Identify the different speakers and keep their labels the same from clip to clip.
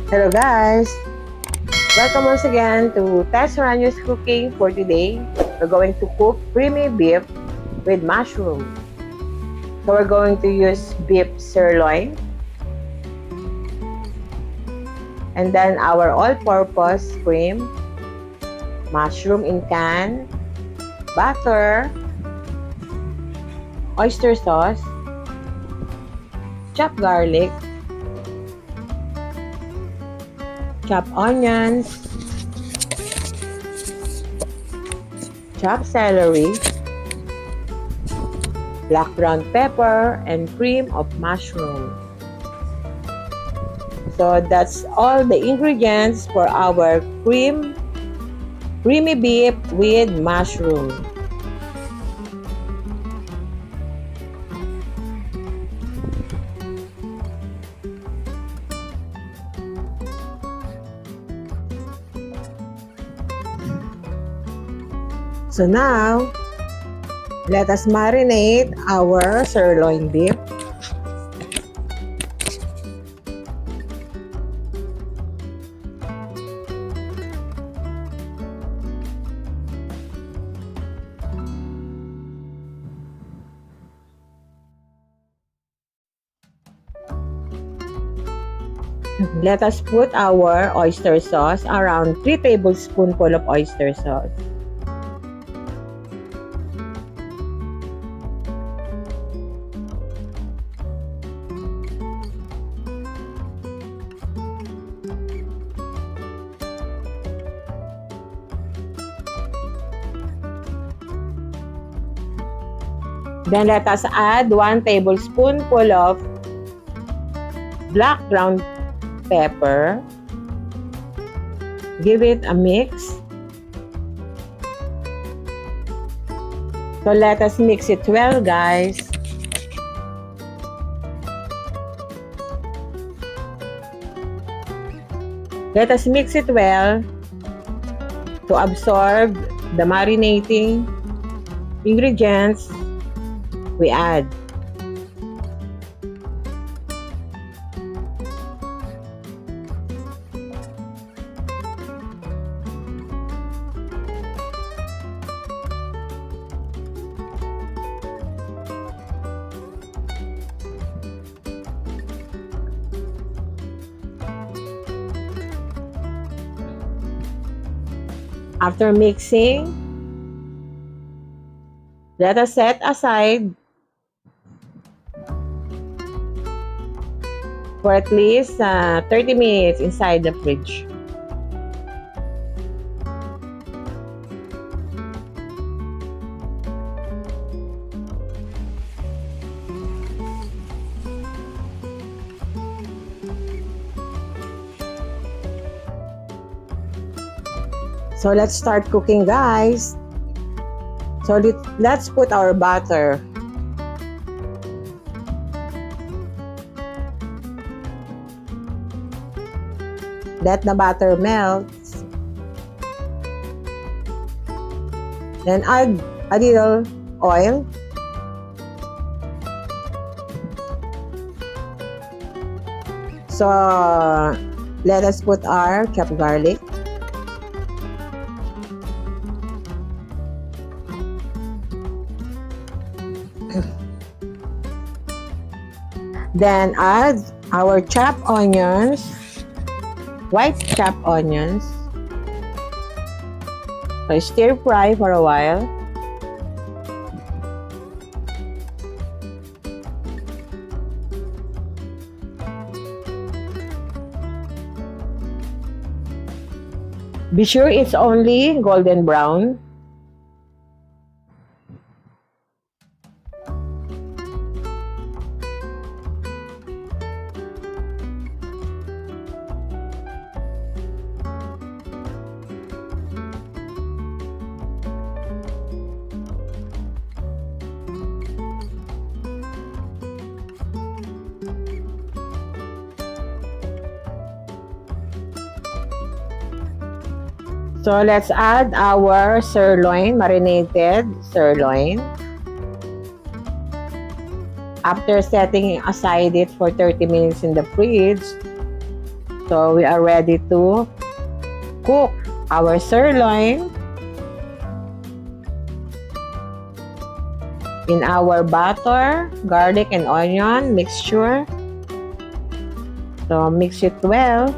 Speaker 1: Hello guys! Welcome once again to Tess Ranyo's Cooking. For today, we're going to cook creamy beef with mushroom. So we're going to use beef sirloin. And then our all-purpose cream, mushroom in can, butter, oyster sauce, chopped garlic, chopped onions, chopped celery, black ground pepper, and cream of mushroom. So that's all the ingredients for our creamy beef with mushroom. So now, let us marinate our sirloin beef. Let us put our oyster sauce, around 3 tablespoonfuls of oyster sauce. Then let us add 1 tablespoonful of black ground pepper. Give it a mix. So let us mix it well, guys. Let us mix it well to absorb the marinating ingredients we add. After mixing, let us set aside for at least 30 minutes inside the fridge. So let's start cooking, guys. So let's put our butter. Let the butter melt. Then add a little oil. So let us put our chopped garlic. Then add our chopped onions, white chopped onions. So stir fry for a while. Be sure it's only golden brown. So let's add our sirloin, marinated sirloin. After setting aside it for 30 minutes in the fridge, So we are ready to cook our sirloin in our butter, garlic, and onion mixture. So mix it well.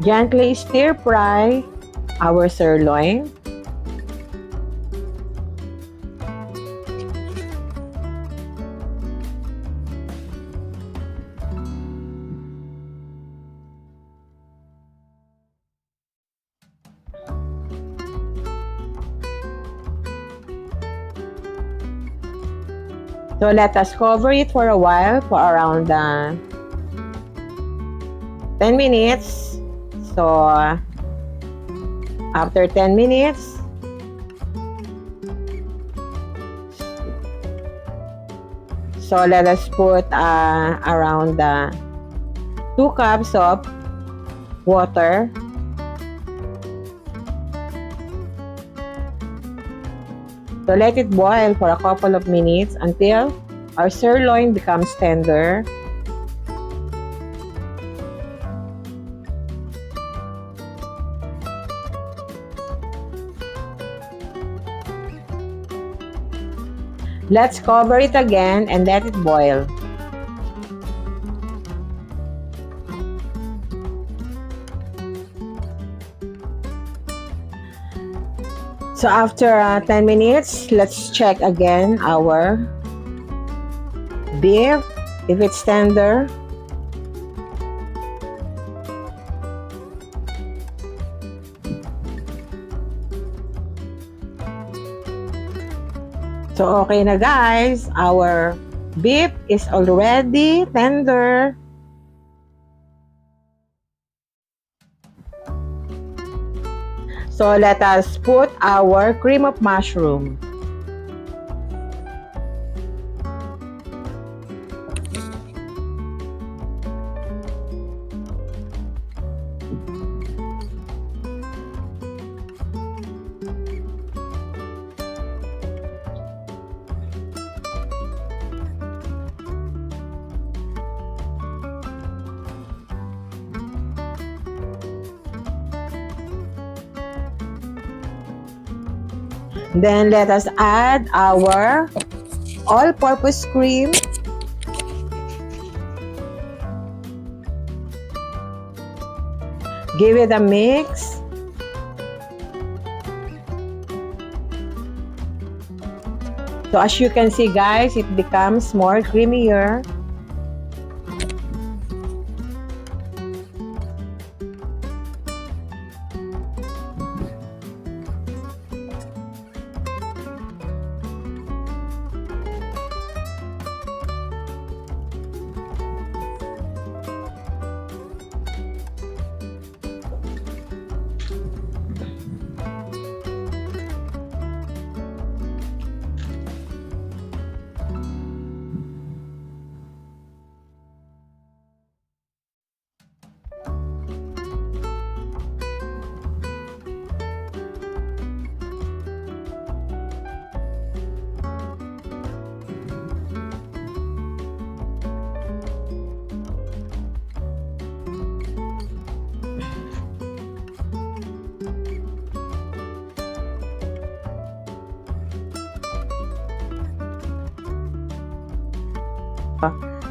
Speaker 1: Gently stir fry our sirloin. So let us cover it for a while, for around 10 minutes. So after 10 minutes, so let us put around 2 cups of water. So let it boil for a couple of minutes until our sirloin becomes tender. Let's cover it again and let it boil. So after 10 minutes, let's check again our beef, if it's tender. So okay na guys, our beef is already tender. So let us put our cream of mushroom. Then let us add our all-purpose cream. Give it a mix. So as you can see guys, it becomes more creamier.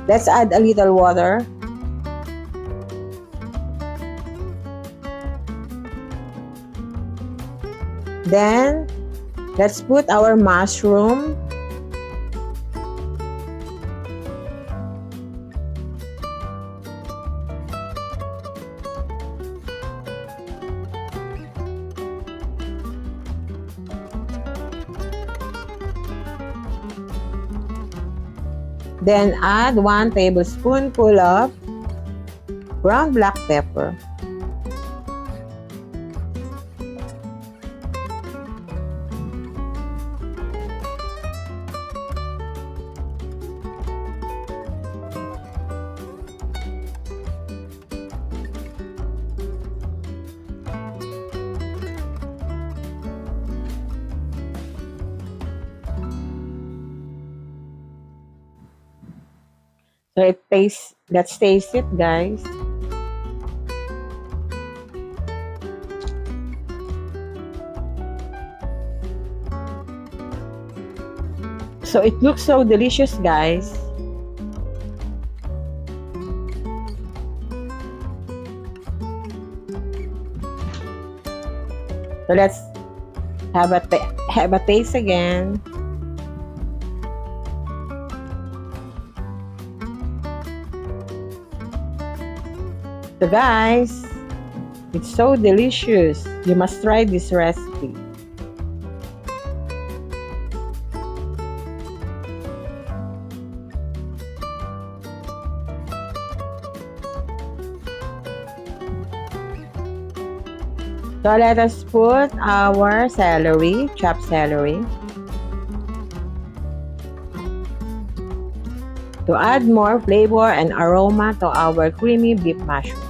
Speaker 1: Let's add a little water. Then, let's put our mushroom. Then add 1 tablespoonful of ground black pepper. So let's taste it, guys. So it looks so delicious, guys. So let's have a taste again. So guys, it's so delicious. You must try this recipe. So let us put our celery, chopped celery, to add more flavor and aroma to our creamy beef mushroom.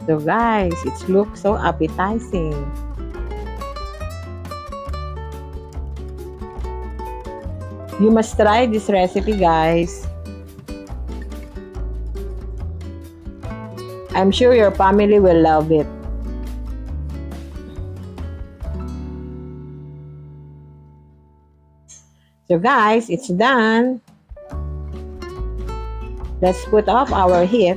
Speaker 1: So guys, it looks so appetizing. You must try this recipe, guys. I'm sure your family will love it. So guys, it's done. Let's put off our heat.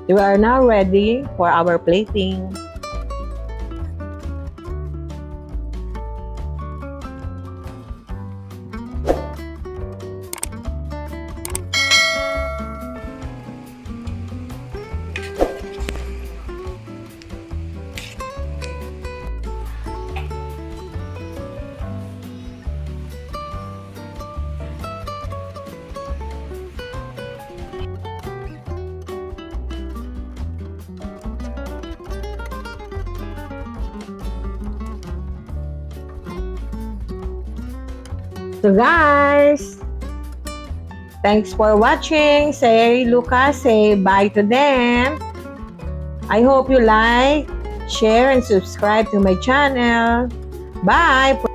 Speaker 1: We are now ready for our plating. So guys, thanks for watching. Say Lucas, say bye to them. I hope you like, share, and subscribe to my channel. Bye!